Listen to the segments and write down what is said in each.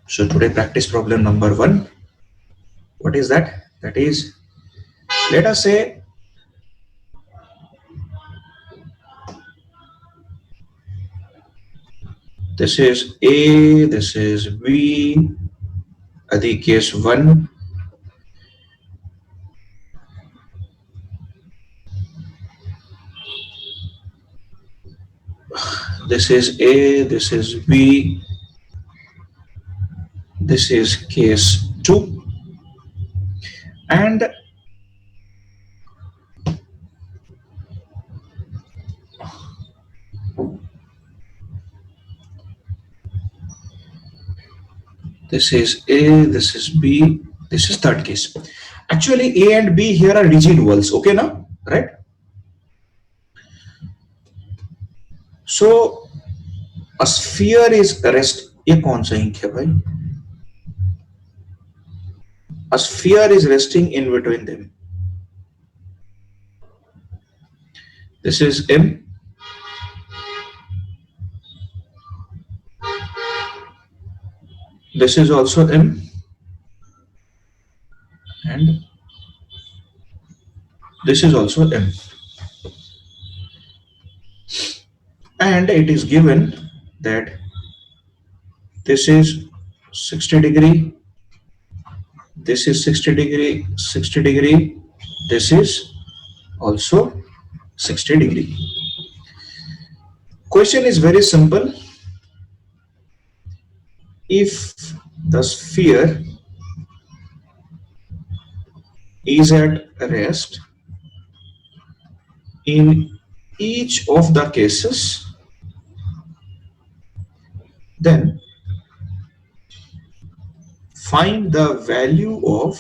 So today practice problem number 1. What is that? That is, let us say this is A, this is B, Adi case 1. This is A, this is B, this is case 2, and this is A, this is B, this is third case. Actually, A and B here are rigid walls, okay now, right? So a sphere is rest. ये कौन सा ink है भाई? A sphere is resting in between them. This is M. This is also M. And this is also M. And it is given that this is 60 degree, this is 60 degree, 60 degree, this is also 60 degree. Question is very simple. If the sphere is at rest in each of the cases, then find the value of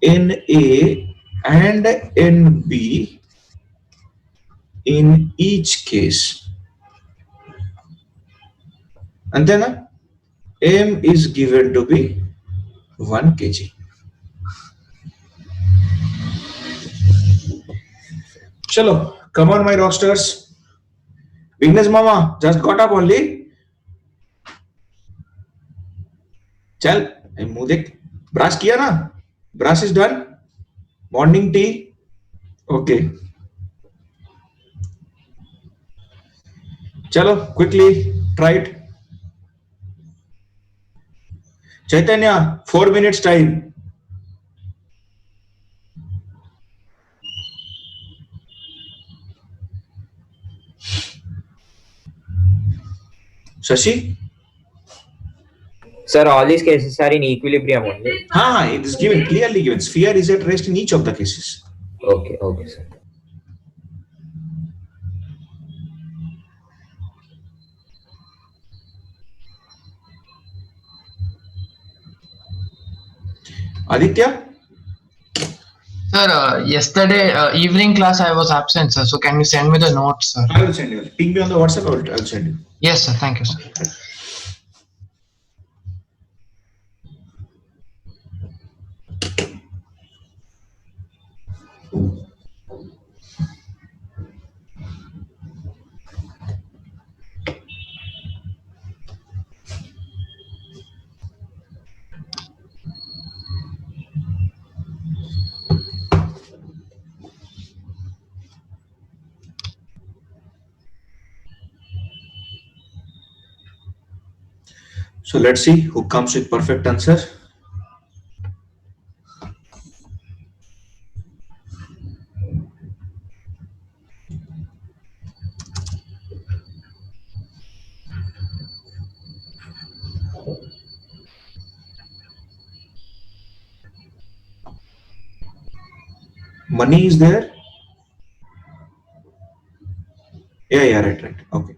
NA and NB in each case. And then M is given to be 1 kg. Chalo, come on my rockstars. Vignesh Mama just got up only. Chal, मुंह देख. Brush किया ना? Brush is done. Morning tea. Okay. Chalo, quickly try it. Chaitanya, 4 minutes time. Shashi? Sir, all these cases are in equilibrium only. It is given, clearly given. Sphere is at rest in each of the cases. Okay, sir. Aditya? Sir, yesterday evening class I was absent, sir. So can you send me the notes, sir? I will send you. Ping me on the WhatsApp. I will send you. Yes, sir. Thank you, sir. So let's see who comes with perfect answer. Money is there? Yeah, right. Okay.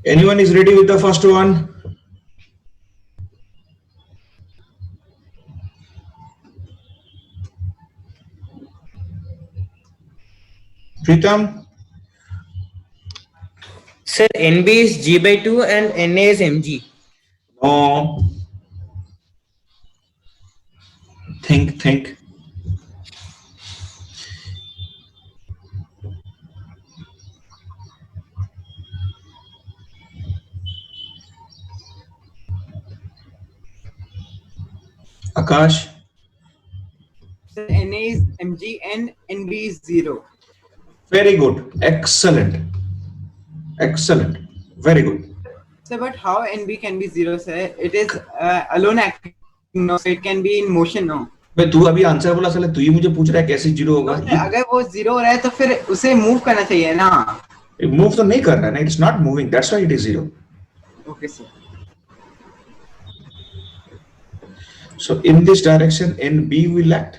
Anyone is ready with the first one? Pritam? Sir, NB is G by 2 and NA is mg. No. Think. Akash? Sir, Na is mg and nb is 0. Very good. Excellent. Very good. Sir, but how nb can be 0, sir? It is alone acting, no, so it can be in motion, no. भाई तू अभी answer बोला साले तू ही मुझे पूछ रहा है कैसे जीरो होगा सर, अगर वो 0 हो रहा है तो फिर उसे मूव करना चाहिए ना. मूव तो नहीं कर रहा है ना it's not moving that's why it is zero Okay, sir. so in this direction NB will act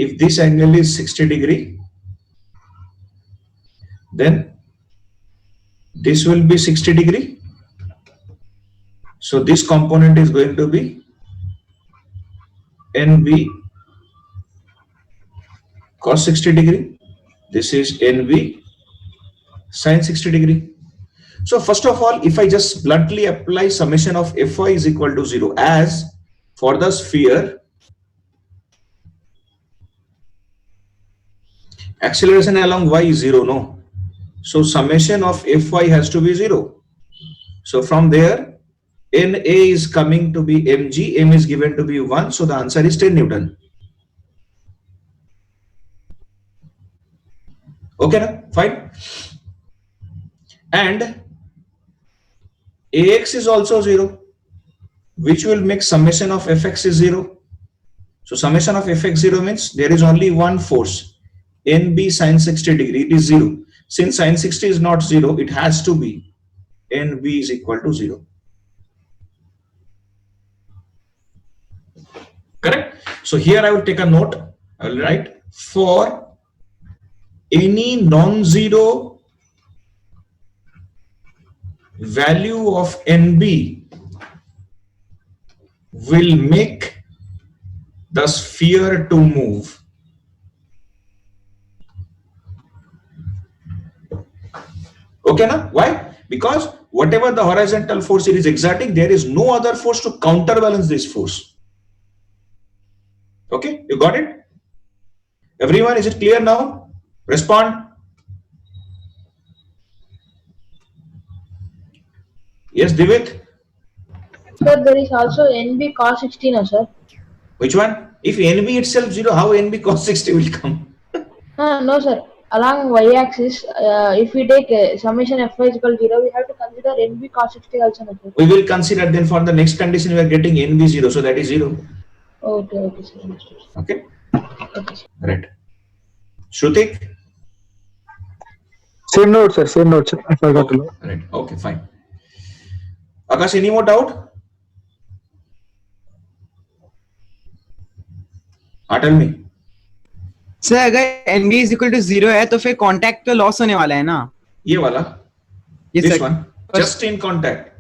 if this angle is 60 degree then this will be 60 degree so this component is going to be NB cos 60 degree this is NB sin 60 degree. So first of all, if I just bluntly apply summation of Fy is equal to 0 as for the sphere, acceleration along y is 0, no? So summation of Fy has to be 0. So from there, Na is coming to be mg, m is given to be 1, so the answer is 10 Newton. Okay, na? Fine. And Ax is also 0, which will make summation of Fx is 0. So summation of Fx 0 means there is only one force, NB sin 60 degree, it is 0. Since sin 60 is not 0, it has to be NB is equal to 0. Correct? So here I will take a note, I will write for any non-zero value of NB will make the sphere to move. Okay, na? Why? Because whatever the horizontal force it is exerting, there is no other force to counterbalance this force. Okay, you got it? Everyone, is it clear now? Respond. Yes, Divit? Sir, there is also NB cos 60, no, sir? Which one? If NB itself 0, how NB cos 60 will come? No, sir. Along y-axis, if we take summation Fy is equal to 0, we have to consider NB cos 60 also, no, sir? We will consider then for the next condition we are getting NB 0, so that is 0. Okay, sir. Understood. Okay? Okay, sir. Right. Shrutik? Same note, sir. Same note, sir. I forgot to note. Right. Okay, fine. Akash, any more doubt? Tell me. Sir अगर nb is equal to 0 है तो फिर contact तो loss होने वाला है ना. ये वाला? Yes, This sir. one? Just in contact.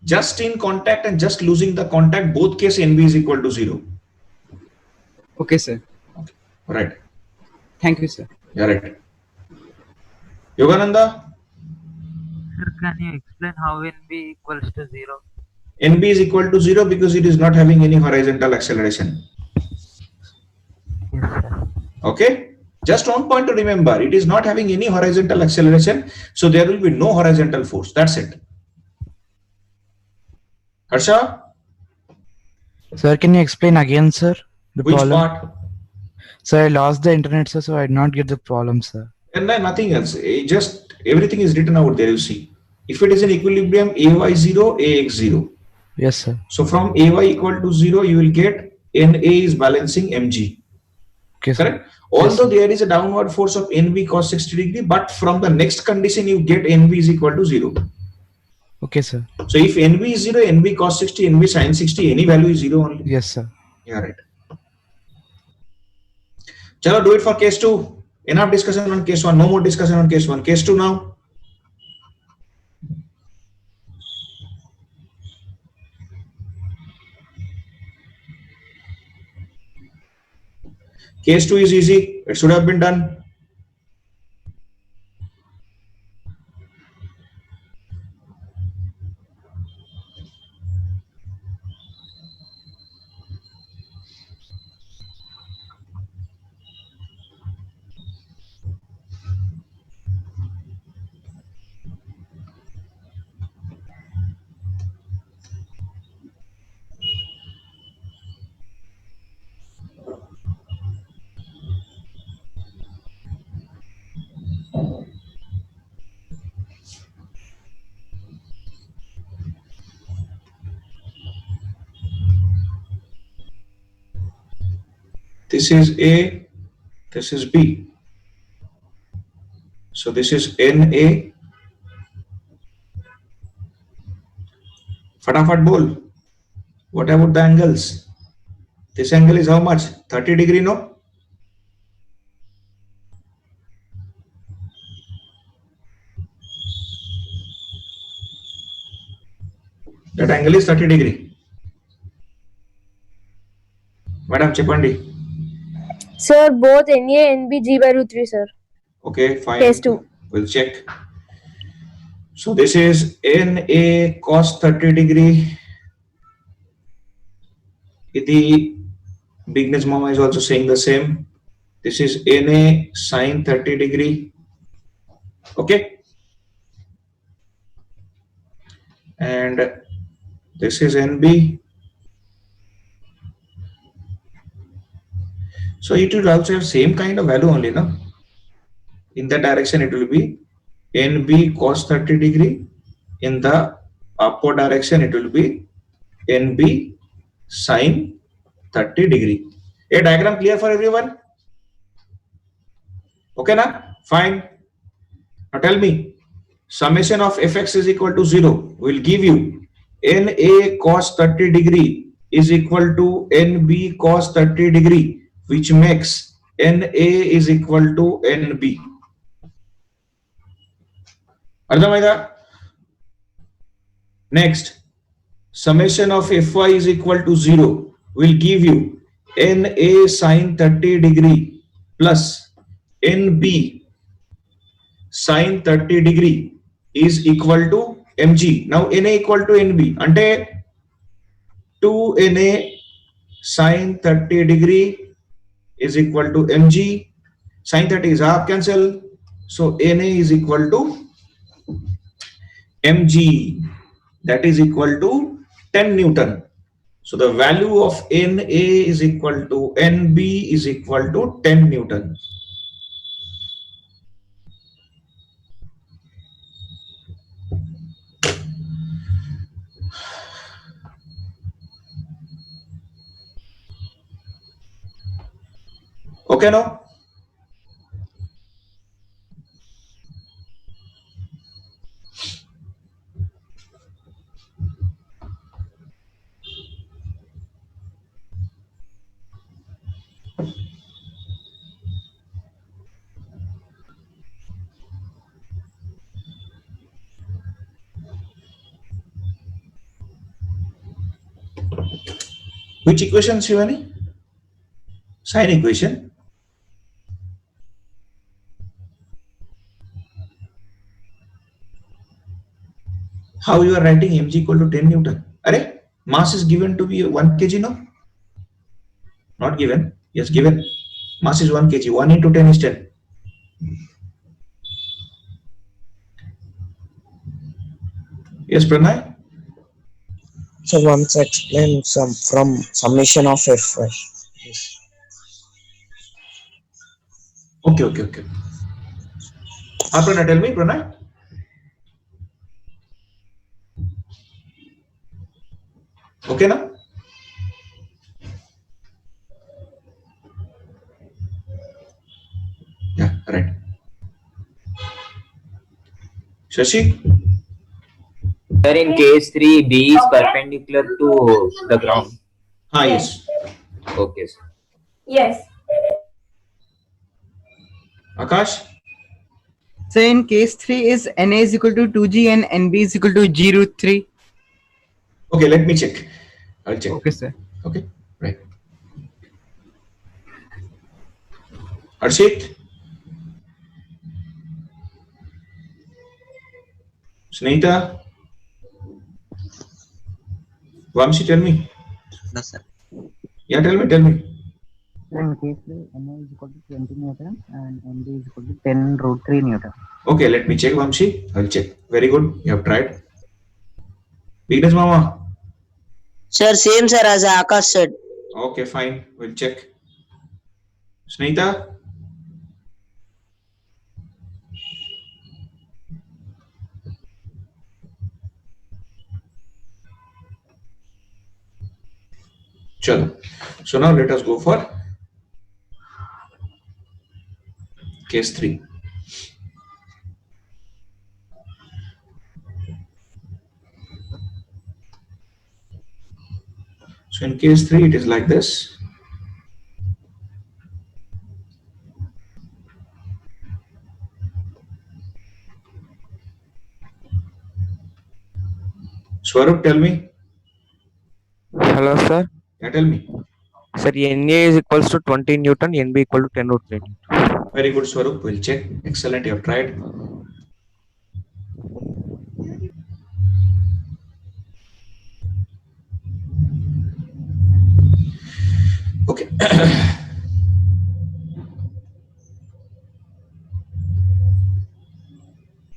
Just in contact and just losing the contact, both case NB is equal to 0. Okay, sir. Right. Thank you, sir. Yeah, right. Yogananda? Sir, can you explain how NB equals to 0? NB is equal to 0 because it is not having any horizontal acceleration. Yes, sir. Okay? Just one point to remember, it is not having any horizontal acceleration, so there will be no horizontal force. That's it. Harsha? Sir, can you explain again, sir? The Which problem? part? Sir, I lost the internet, sir, so I did not get the problem, sir. And then nothing else. Just everything is written out there, you see. If it is in equilibrium, AY0, AX0. Yes, sir. So from AY equal to 0, you will get NA is balancing MG. Okay, sir. Correct? Although there is a downward force of NB cos 60 degree, but from the next condition, you get NB is equal to 0. Okay, sir. So if NB is 0, NB cos 60, NB sin 60, any value is 0 only. Yes, sir. Yeah, right. Chalo, do it for case 2. Enough discussion on case 1. No more discussion on case 1. Case 2 now. Case 2 is easy. It should have been done. This is A, this is B. So this is NA. Fatafat bol. What about the angles? This angle is how much? 30 degree, no? That angle is 30 degree. Madam Chepandi. Sir, both NA and NB G by root 3, sir. Okay, fine. Case 2. We'll check. So this is NA cos 30 degree. The Bigness Mama is also saying the same. This is NA sin 30 degree. Okay. And this is NB. So it will also have same kind of value only, no? In that direction it will be NB cos 30 degree. In the upward direction it will be NB sin 30 degree. A diagram clear for everyone? Okay, na? Fine. Now tell me, summation of fx is equal to 0 will give you NA cos 30 degree is equal to NB cos 30 degree, which makes NA is equal to NB. Ardhamaida? Next, summation of fy is equal to 0 will give you NA sin 30 degree plus NB sin 30 degree is equal to mg. Now NA equal to NB. Ante 2NA sin 30 degree is equal to mg. Sin 30 is half cancel. So NA is equal to mg. That is equal to 10 Newton. So the value of NA is equal to NB is equal to 10 Newton. Okay, no? Which equation, Shivani? Sine equation. How you are writing mg equal to 10 Newton? Array, mass is given to be 1 kg, no? Not given. Yes, given. Mass is 1 kg. 1 into 10 is 10. Yes, Pranay? So once explain some from summation of fy. Yes. Okay. Pranay, tell me, Pranay. Okay, now? Yeah, right. Shashi? Sir, in case 3, B is perpendicular to the ground. Ah, yes. Okay, sir. Yes. Akash? So in case 3 is NA is equal to 2G and NB is equal to G root 3. Okay, let me check. I'll check. Okay, sir. Okay, right. Arshit? Snehita? Vamshi, tell me. No, sir. Yeah, tell me. In case NA is equal to 20 Newton and NB is equal to 10 root 3 Newton. Okay, let me check, Vamshi. I'll check. Very good. You have tried. Bigness Mama. Sir, same sir as Akash said. Okay, fine. We'll check. Snehita? Chalo. So now let us go for case 3. So in case 3, it is like this. Swarup, tell me. Hello, sir. Yeah, tell me. Sir, NA is equals to 20 Newton, NB equal to 10 root 3 Newton. Very good, Swarup. We'll check. Excellent. You have tried. Okay.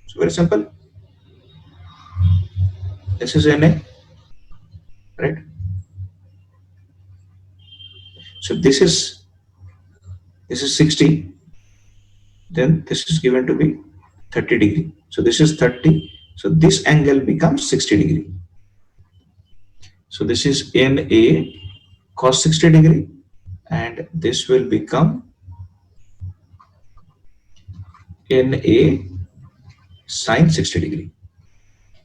So very simple. This is NA, right? So this is 60. Then this is given to be 30 degree. So this is 30. So this angle becomes 60 degree. So this is NA cos 60 degree, and this will become NA sin 60 degree,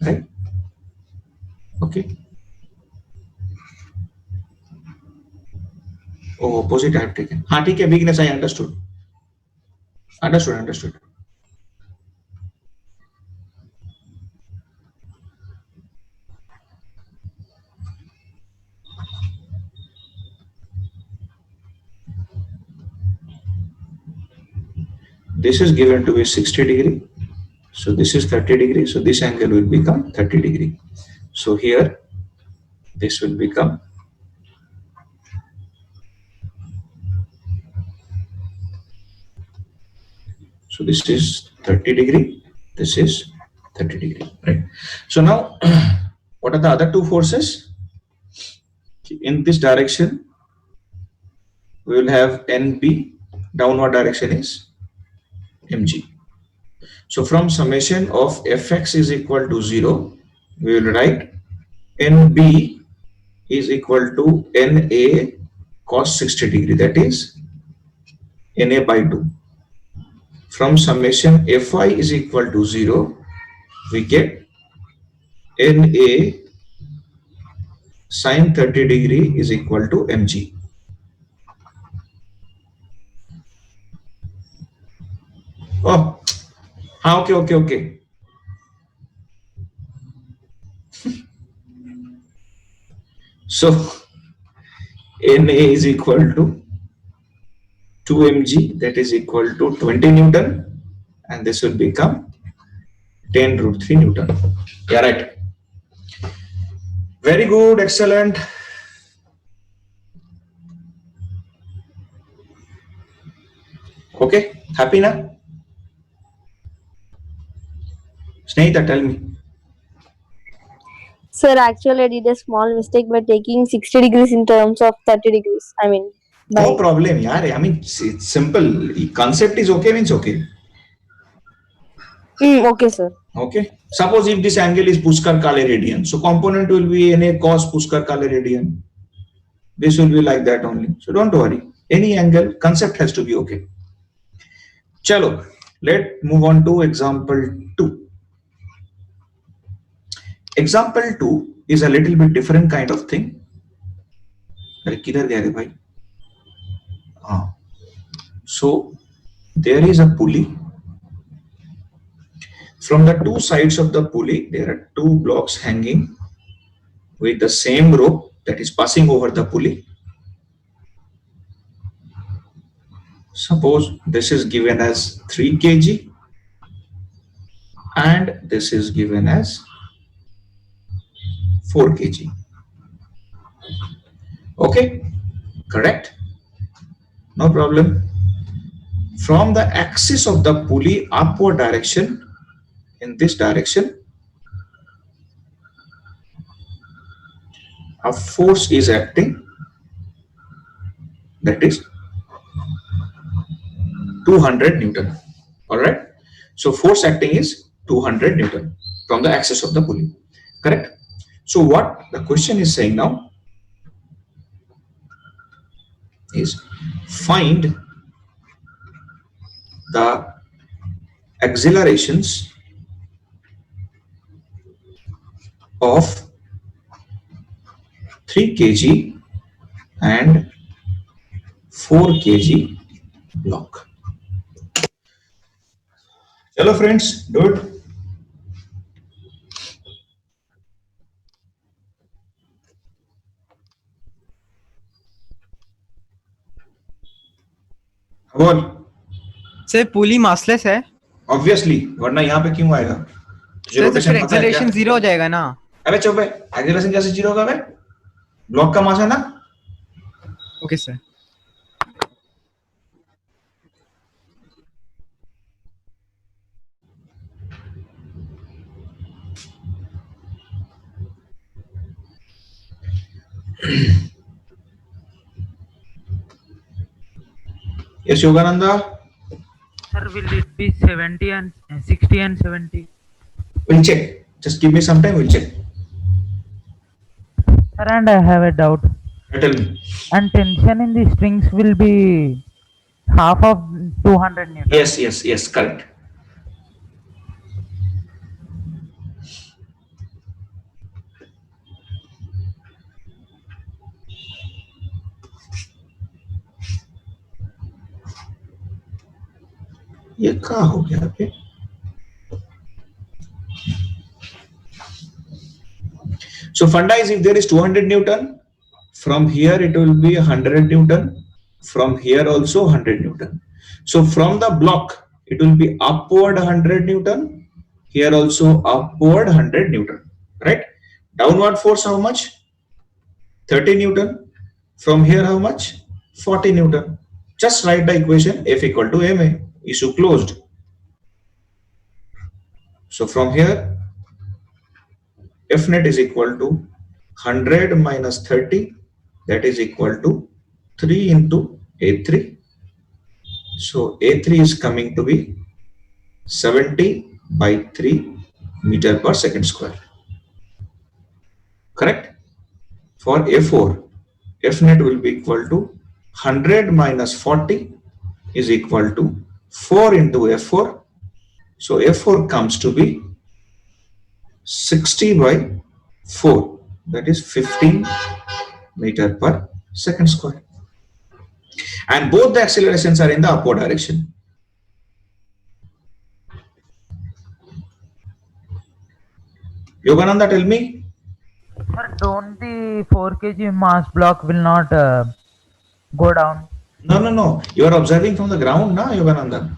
right? Okay. Oh, opposite I have taken. हाँ ठीक है, weakness I understood. Understood. This is given to be 60 degree. So this is 30 degree. So this angle will become 30 degree. So here, this will become so this is 30 degree. This is 30 degree, right? So now, what are the other two forces? In this direction, we will have NB. Downward direction is mg. So from summation of fx is equal to 0, we will write NB is equal to NA cos 60 degree, that is NA by 2. From summation Fy is equal to 0, we get NA sin 30 degree is equal to mg. Oh, okay. So NA is equal to 2 mg, that is equal to 20 Newton, and this will become 10 root 3 Newton. Yeah, right. Very good, excellent. Okay, happy now? Snehita, tell me. Sir, actually I did a small mistake by taking 60 degrees in terms of 30 degrees. I mean, No problem, yaar. I mean, it's simple. Concept is okay, means okay. Okay, sir. Okay. Suppose if this angle is Pushkar-Kale radian, so component will be NA cos Pushkar-Kale radian. This will be like that only. So don't worry. Any angle, concept has to be okay. Chalo, let's move on to example 2. Example 2 is a little bit different kind of thing. So there is a pulley. From the two sides of the pulley, there are two blocks hanging with the same rope that is passing over the pulley. Suppose this is given as 3 kg and this is given as 4 kg. Okay, correct? No problem. From the axis of the pulley upward direction, in this direction, a force is acting, that is 200 Newton. All right. So force acting is 200 Newton from the axis of the pulley. Correct. So what the question is saying now is find the accelerations of 3 kg and 4 kg block. Hello friends, do it. बोल sir पुली massless है obviously, वरना यहाँ पे क्यों आएगा? तुझे sir तो rotation फिर पता है क्या? एक्सेलरेशन जीरो हो जाएगा ना. अबे चुप है, एक्सेलरेशन कैसे जीरो होगा बे? ब्लॉक का मास है ना. Okay sir. Yes, Yogananda. Sir, will it be 70 and 60 and 70? We'll check. Just give me some time. We'll check. Sir, and I have a doubt. Tell me. And tension in the strings will be half of 200 Newton. Yes. Correct. ये कहाँ हो गया पे? So funda is if there is 200 Newton, from here it will be 100 Newton, from here also 100 Newton. So from the block it will be upward 100 Newton, here also upward 100 Newton, right? Downward force how much? 30 Newton. From here how much? 40 Newton. Just write the equation F equal to ma. Issue closed. So from here F net is equal to 100 minus 30, that is equal to 3 into A3. So A3 is coming to be 70 by 3 meter per second square. Correct? For A4, F net will be equal to 100 minus 40 is equal to 4 into F4. So F4 comes to be 60 by 4, that is 15 meter per second square. And both the accelerations are in the upward direction. Yogananda, tell me. Sir, don't the 4 kg mass block will not go down? No. You are observing from the ground, na, Yogananda?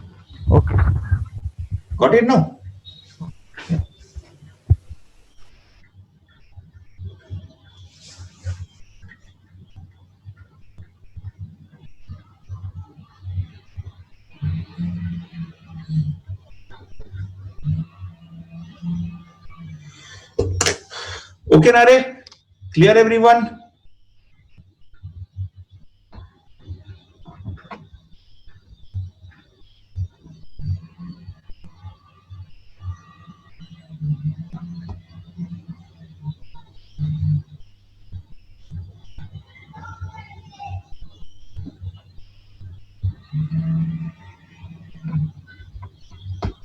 Okay. Got it now? Okay, Nare? Clear everyone?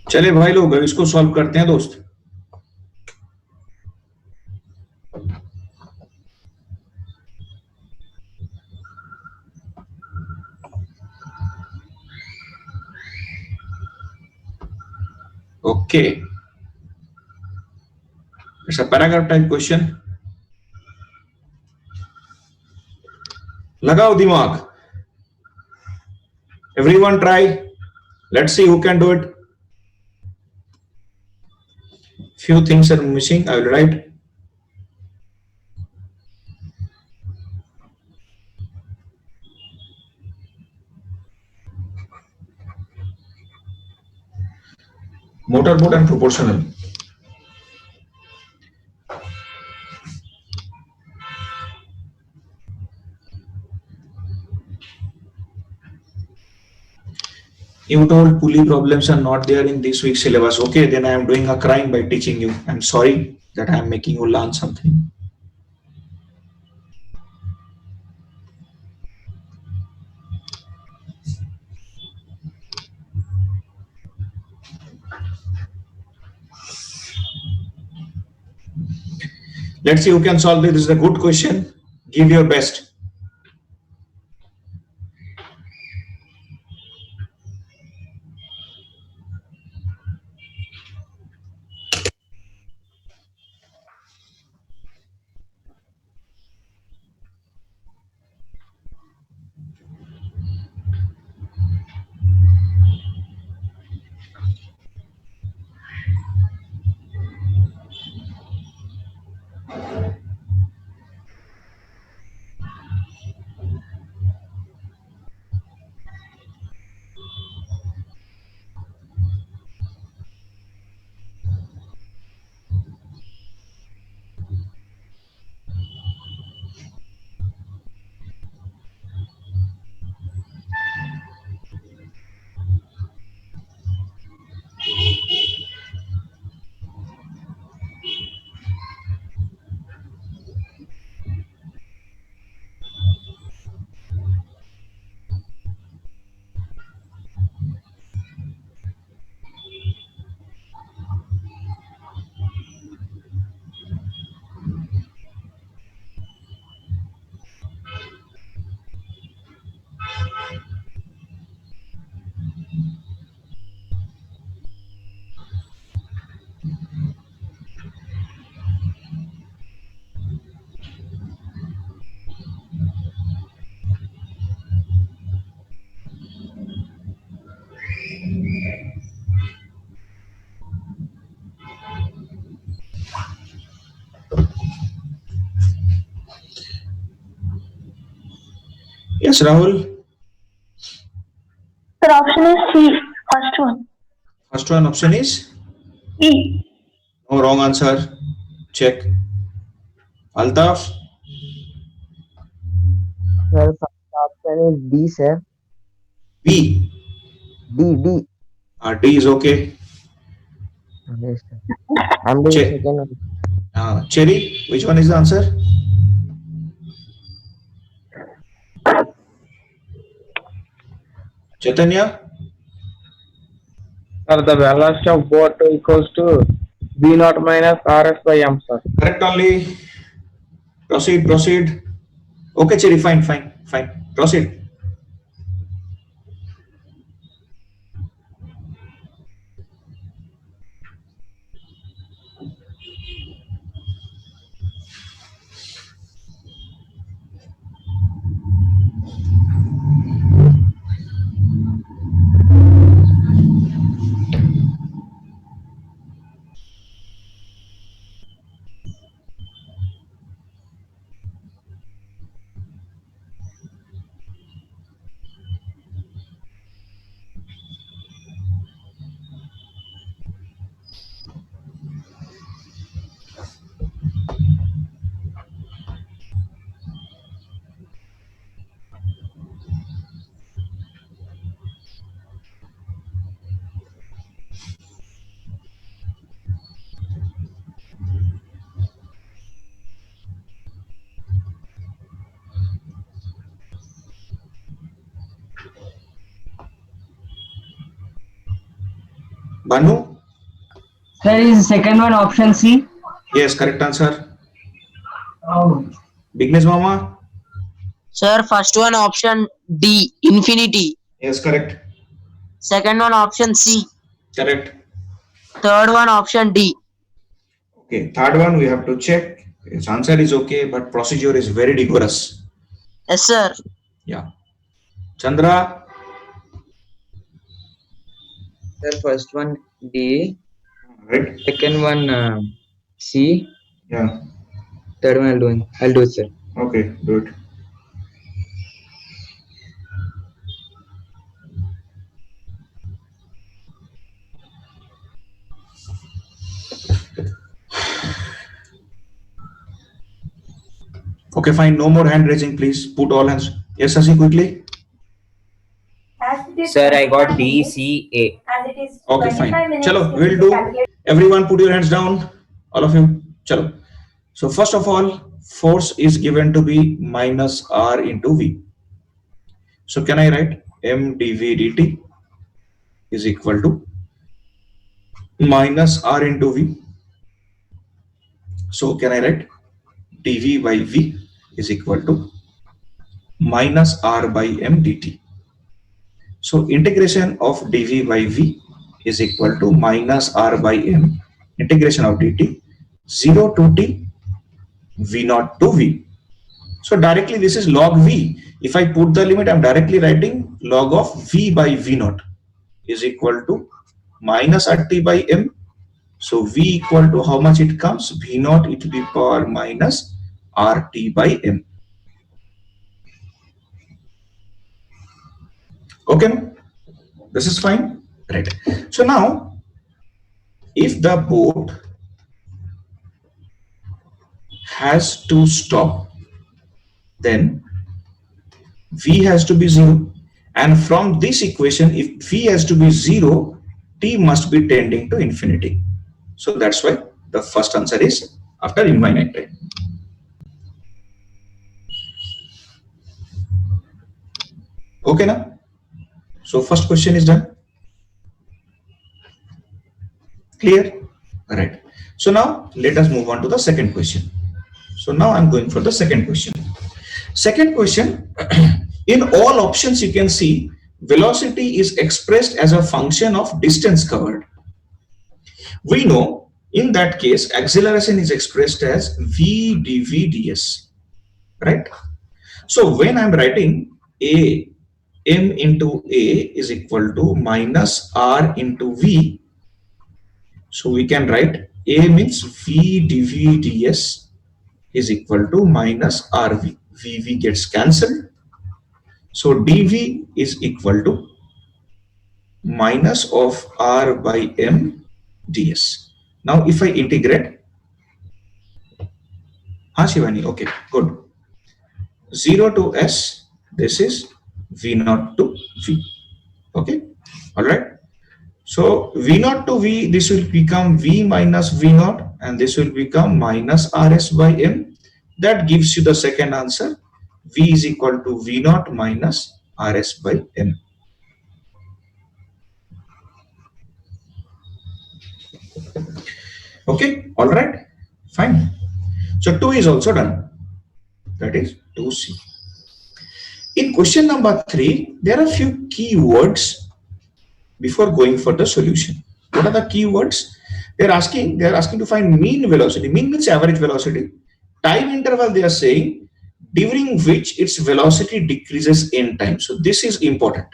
चले भाई लोग इसको solve करते हैं दोस्त. Okay. It's a paragraph type question. लगाओ दिमाग. Everyone try. Let's see who can do it. Few things are missing. I will write. Motor mode and proportional. You told pulley problems are not there in this week's syllabus. Okay, then I am doing a crime by teaching you. I'm sorry that I am making you learn something. Let's see who can solve this. This is a good question. Give your best. Yes, Rahul. The option is C, first one. First one option is E. no, wrong answer. Check. Altaf. Sir, first option is D, sir. B. D. D is okay. Yes, sir. I'm doing Check. second one. Cherry, which one is the answer? Chaitanya? Sir, the velocity of boat equals to V naught minus RS by M, sir. Correct only. Proceed. Okay, Cherry, fine. Proceed. Banu? Sir, is second one option C? Yes, correct answer. Oh. Bigness Mama? Sir, first one option D, infinity. Yes, correct. Second one option C. Correct. Third one option D. Okay, third one we have to check. Its answer is okay, but procedure is very rigorous. Yes, sir. Yeah. Chandra? Sir, first one D, Right? second one C, Yeah. third one I'll do it, sir. Okay, do it. Okay, fine. No more hand raising, please. Put all hands. Yes, Sasi, quickly. Sir, I got D, C, A. Okay, fine. Chalo, we'll do. Everyone, put your hands down. All of you. Chalo. So first of all, force is given to be minus R into V. So can I write M dV dt is equal to minus R into V. So can I write dV by V is equal to minus R by M dt. So integration of dV by V is equal to minus R by M integration of dt 0 to t V naught to V. So directly this is log V. If I put the limit, I'm directly writing log of V by V naught is equal to minus RT by M. So V equal to how much it comes? V naught e to the power minus RT by M. Okay, this is fine, right? So now, if the boat has to stop, then V has to be 0. And from this equation, if V has to be 0, T must be tending to infinity. So that's why the first answer is after infinite time. Okay now? So first question is done. Clear? Alright. So now let us move on to the second question. So now I'm going for the second question. Second question, in all options you can see velocity is expressed as a function of distance covered. We know in that case acceleration is expressed as v dv ds, right? So when I'm writing a m into a is equal to minus r into v, so we can write a means v dv ds is equal to minus rv. Vv gets cancelled. So dv is equal to minus of r by m ds. Now if I integrate, Shivani, okay, good. 0 to s, this is v naught to v. Okay, all right. So v naught to v, this will become v minus v naught, and this will become minus rs by m. That gives you the second answer. V is equal to v naught minus rs by m. Okay, all right, fine. So 2 is also done. That is 2c. In question number 3, there are a few keywords before going for the solution. What are the keywords? They are asking to find mean velocity. Mean means average velocity. Time interval they are saying during which its velocity decreases in time. So this is important.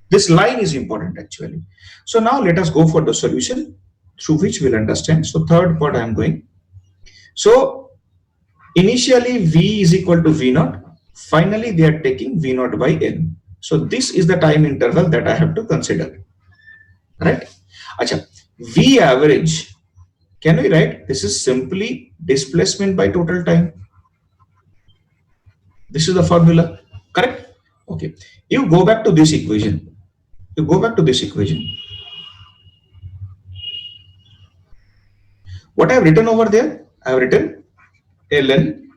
This line is important actually. So now let us go for the solution through which we'll understand. So third part I am going. So initially v is equal to v naught. Finally they are taking v naught by n. So this is the time interval that I have to consider. Right? Acha, v average, can we write this is simply displacement by total time? This is the formula, correct? Okay, you go back to this equation. What I have written over there, I have written ln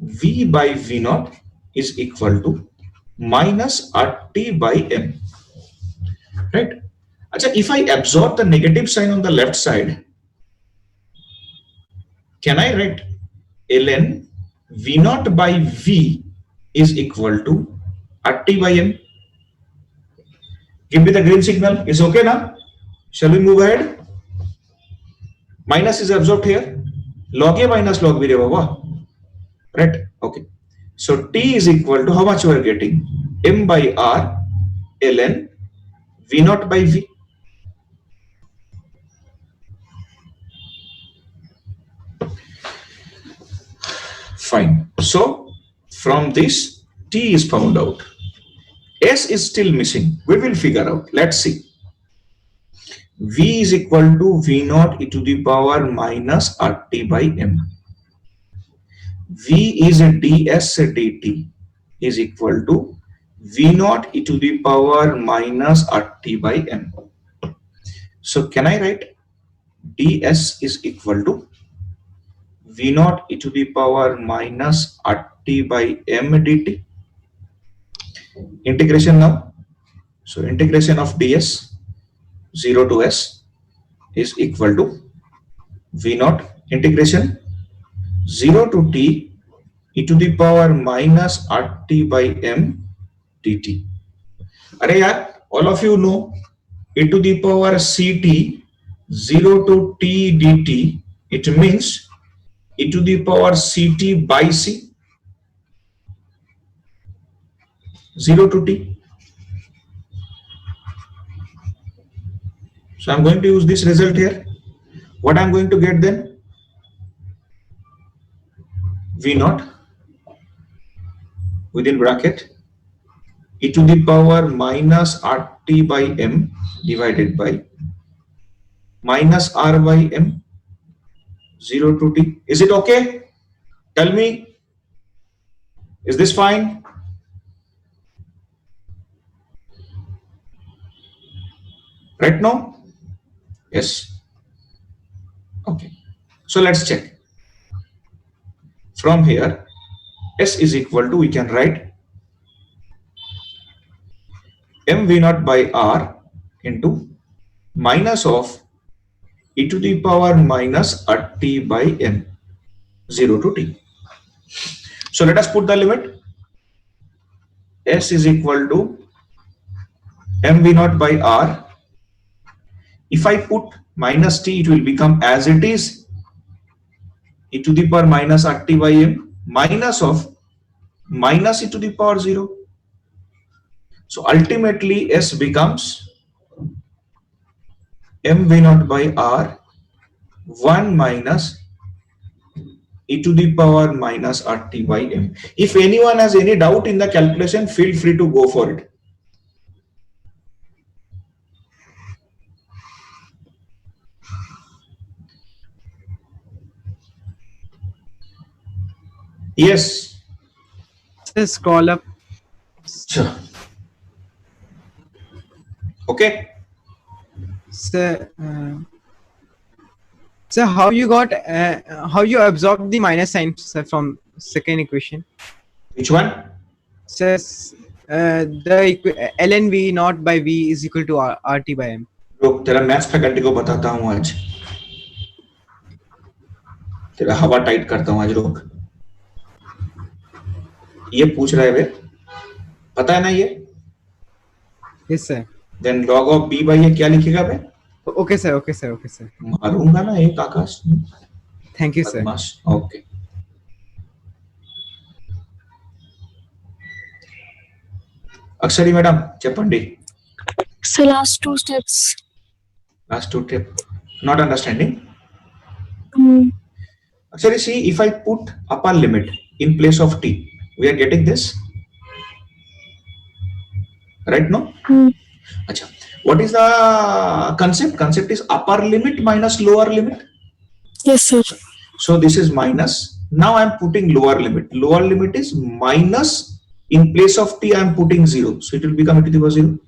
v by v naught is equal to minus RT by m, right? Achha, if I absorb the negative sign on the left side, can I write ln v naught by v is equal to RT by m? Give me the green signal. Is okay now? Shall we move ahead? Minus is absorbed here. Log a minus log b, right? Okay. So t is equal to how much we are getting? M by r ln v naught by v. Fine. So from this, T is found out. S is still missing. We will figure out. Let's see. V is equal to V naught e to the power minus RT by M. V is a ds dt is equal to V naught e to the power minus RT by M. So can I write ds is equal to V naught e to the power minus RT by M dt? Integration now. So integration of ds 0 to s is equal to V naught integration 0 to t e to the power minus RT by M dt. Arey yaar, all of you know e to the power ct 0 to t dt, it means e to the power ct by c 0 to t. So I'm going to use this result here. What I'm going to get then? V naught within bracket e to the power minus RT by M divided by minus R by M 0 to t. Is it okay? Tell me. Is this fine? Right now? Yes. Okay. So let's check. From here, S is equal to, we can write mv naught by R into minus of e to the power minus RT by M 0 to t. So let us put the limit. S is equal to mv naught by R. If I put minus t, it will become as it is e to the power minus RT by M minus of minus e to the power 0. So ultimately S becomes mv naught by R 1 minus e to the power minus RT by M. If anyone has any doubt in the calculation, feel free to go for it. Yes. Just scroll up. Sure. Okay. So, so how you got how you absorbed the minus sign, sir, from second equation? Which one? Says the ln v naught by v is equal to RT by M. रुक, तेरा maths faculty को बताता हूँ आज. तेरा हवा tight करता हूँ आज. रुक, ये पूछ रहा है वे, पता है ना ये? Yes sir. Then log of b by ये क्या लिखेगा बे? Okay sir. Okay sir. Okay sir. मारूंगा ना एक आकाश. Thank you sir. Okay. Akshari madam, Chapandi. So last two steps. Last two steps. Not understanding. Mm. Actually, see, if I put upper limit in place of t, we are getting this. Right now? Mm. Achha. What is the concept? Concept is upper limit minus lower limit. Yes, sir. So this is minus. Now I am putting lower limit. Lower limit is minus. In place of t, I am putting 0. So it will become e to the power 0.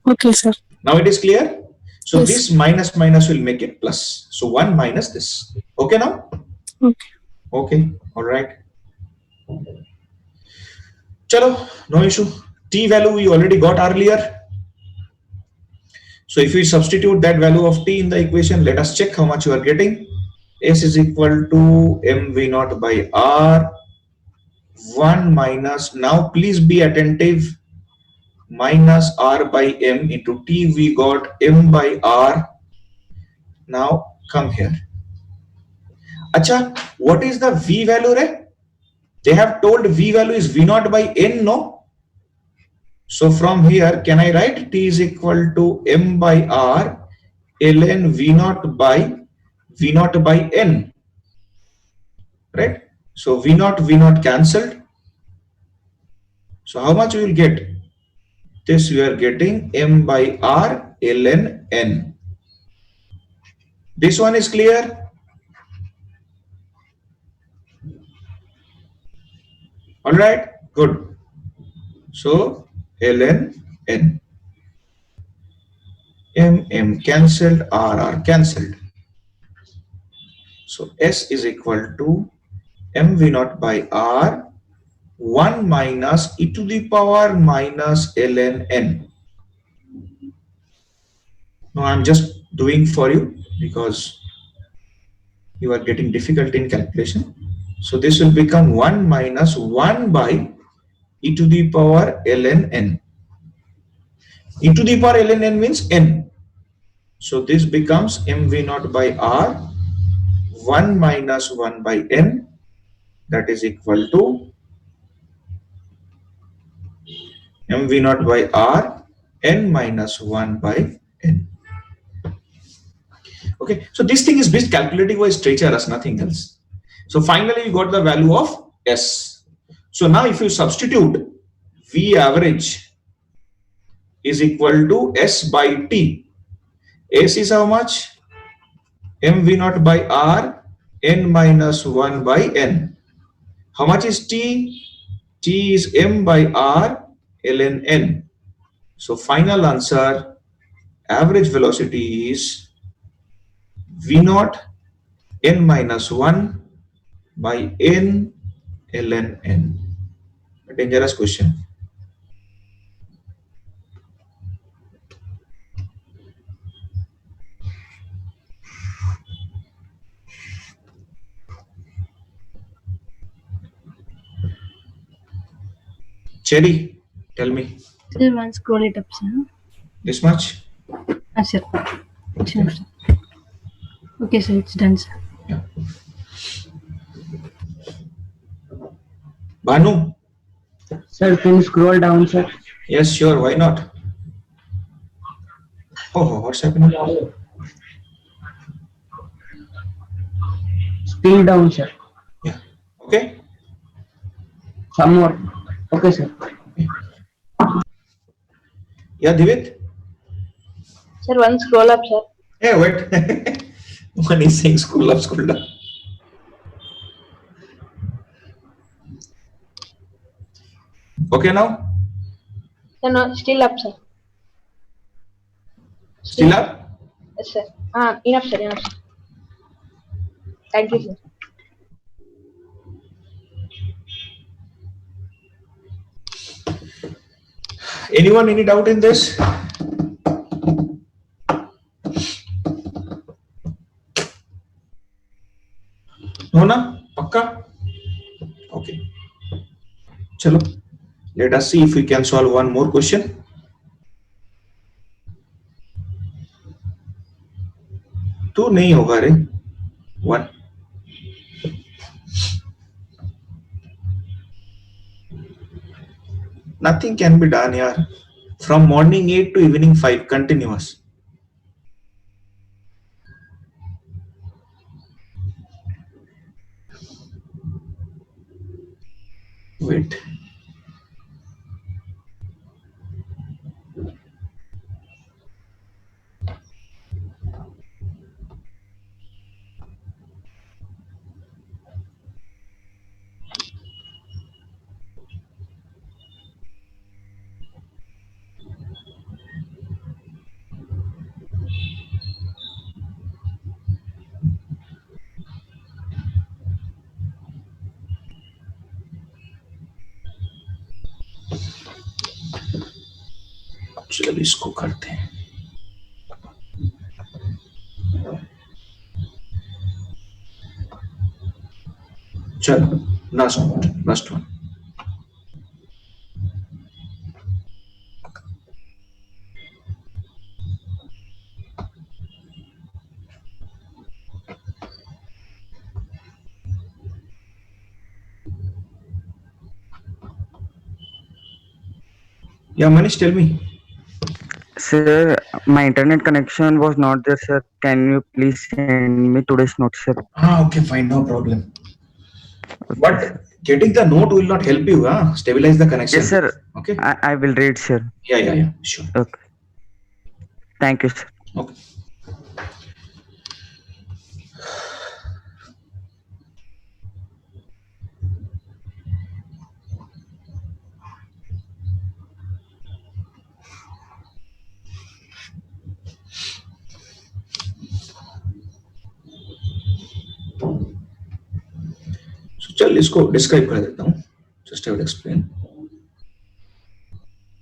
Okay, sir. Now it is clear. So Yes. this minus minus will make it plus. So 1 minus this. Okay now? Okay. Okay. All right. Chalo, no issue. T value we already got earlier. So if we substitute that value of t in the equation, let us check how much you are getting. S is equal to mv naught by R 1 minus, now please be attentive, minus R by M into T, we got M by R. Now come here. Acha, what is the V value? Re? They have told V value is V naught by N, no? So from here, can I write T is equal to M by R ln V naught by N, right? So V0 cancelled. So how much we will get? This we are getting M by R ln N. This one is clear? All right, good. So ln N. M cancelled, R cancelled. So S is equal to mV0 by R 1 minus e to the power minus ln N. No, I'm just doing for you because you are getting difficulty in calculation. So this will become 1 minus 1 by e to the power ln N. E to the power ln N means N. So this becomes mV0 by R 1 minus 1 by N, that is equal to mV0 by R N minus 1 by N. Okay, so this thing is based calculating by straight as nothing else. So finally you got the value of S. So now if you substitute V average is equal to S by T. S is how much? mV0 by R N minus 1 by N. How much is T? T is M by R ln N. So final answer, average velocity is V0 N minus 1 by N ln N. A dangerous question. Cherry, tell me. Still one scroll it up, sir. This much? Sir. Sure, sir. Okay, sir, it's done, sir. Yeah. Banu? Sir, can you scroll down, sir? Yes, sure. Why not? Oh, what's happening? Scroll down, sir. Yeah. Okay. Some more. Okay, sir. Yeah, Divit? Sir, one scroll up, sir. Hey, wait. One is saying scroll up, scroll down. Okay now? Sir, no, still up, sir. Still up? Yes, sir. Enough, sir, enough, sir. Thank you, sir. Anyone any doubt in this? No na? Pakka? Okay. Chalo. Let us see if we can solve one more question. Two नहीं होगा रे. One. Nothing can be done here. From morning 8 to evening 5, continuous. Wait. चलो इसको करते हैं. चलो last one. Yeah, Manish, tell me. Sir, my internet connection was not there, sir. Can you please send me today's notes, sir? Okay, fine, no problem. But getting the note will not help you, stabilize the connection. Yes, sir. Okay. I will read, sir. Yeah, sure. Okay. Thank you, sir. Okay. So चल इसको describe कर देता हूँ. Just I will explain.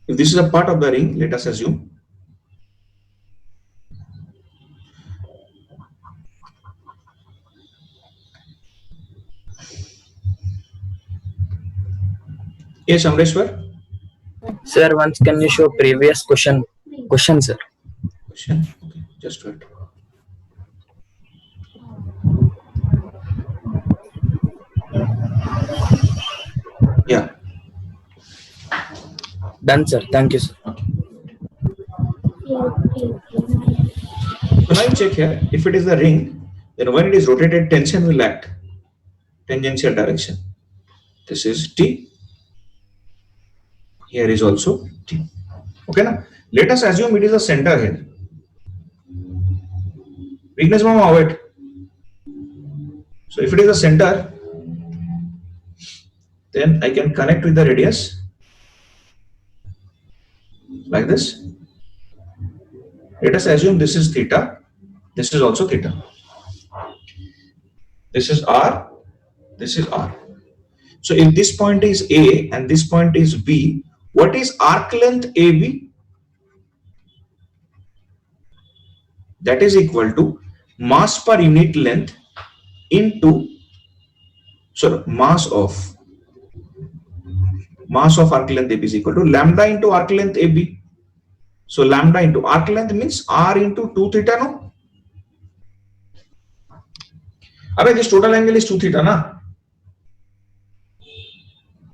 If this is a part of the ring, let us assume. Yes, Amreshwar. Sir, once can you show previous question, sir? Question. Okay, just wait. Yeah. Done, sir. Thank you, sir. So now you check here. If it is the ring, then when it is rotated, tension will act. Tangential direction. This is T. Here is also T. Okay, now let us assume it is a center here. Weakness mama wait. So if it is a center, then I can connect with the radius like this. Let us assume this is theta. This is also theta. This is R. This is R. So if this point is A and this point is B, what is arc length AB? That is equal to mass per unit length into mass of arc length AB is equal to lambda into arc length AB. So lambda into arc length means R into 2 theta, no? Abhi this total angle is 2 theta, na?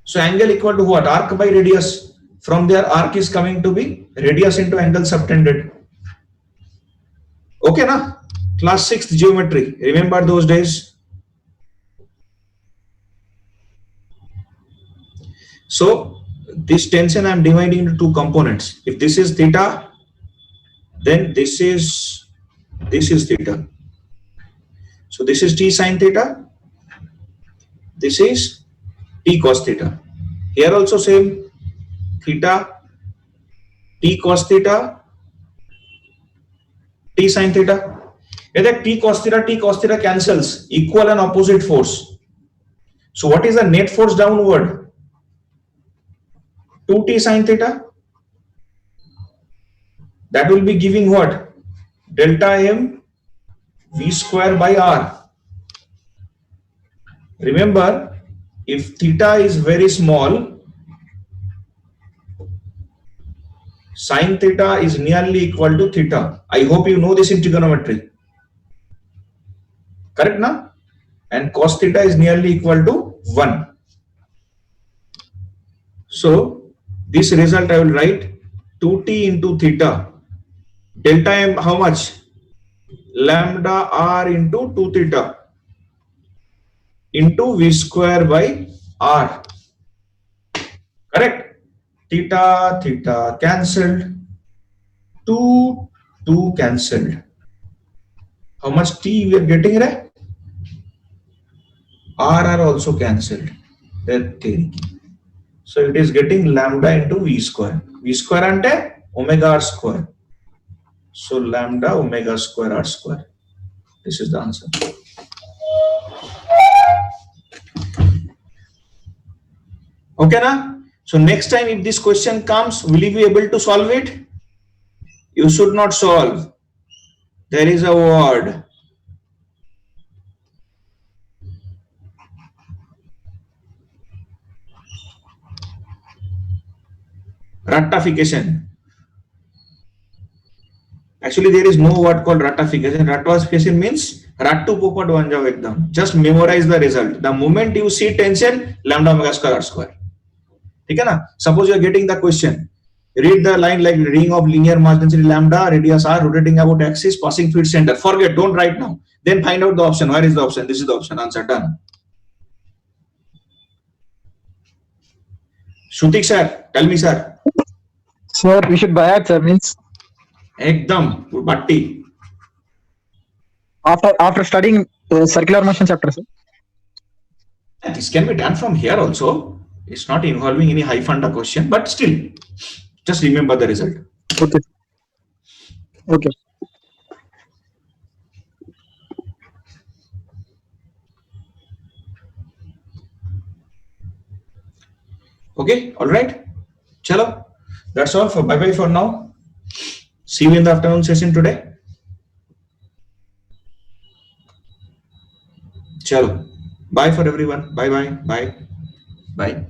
So angle equal to what? Arc by radius. From there, arc is coming to be radius into angle subtended. Okay, na? Class 6th geometry. Remember those days? So this tension I am dividing into two components. If this is theta, then this is theta. So this is T sin theta. This is T cos theta. Here also same theta, T cos theta, T sin theta. Whether T cos theta cancels, equal and opposite force. So what is the net force downward? 2T sin theta. That will be giving what? Delta M V square by R. Remember, if theta is very small, sin theta is nearly equal to theta. I hope you know this in trigonometry. Correct, na? And cos theta is nearly equal to 1. So this result I will write 2t into theta. Delta M how much? Lambda R into 2 theta into V square by R. Correct? Theta, theta cancelled. 2 cancelled. How much T we are getting, right? R also cancelled. So it is getting lambda into V square. V square ante omega R square. So lambda omega square R square. This is the answer. Okay, na? So next time if this question comes, will you be able to solve it? You should not solve. There is a word. Ratification. Actually, there is no word called ratification. Ratification means rattu popat vanjao ekdam. Just memorize the result. The moment you see tension, lambda omega square R square. Okay, na? Suppose you are getting the question. Read the line like ring of linear mass density lambda, radius R, rotating about axis, passing through its center. Forget, don't write now. Then find out the option. Where is the option? This is the option. Answer done. Shrutik sir, tell me sir. Sir, we should buy it, sir. Means Ekdam, batti. after studying circular motion chapter, sir. This can be done from here also. It's not involving any high funda question, but still, just remember the result. Okay. Okay. Okay, all right. Chalo, that's all for bye bye for now. See you in the afternoon session today. Chalo, bye for everyone. Bye bye. Bye. Bye.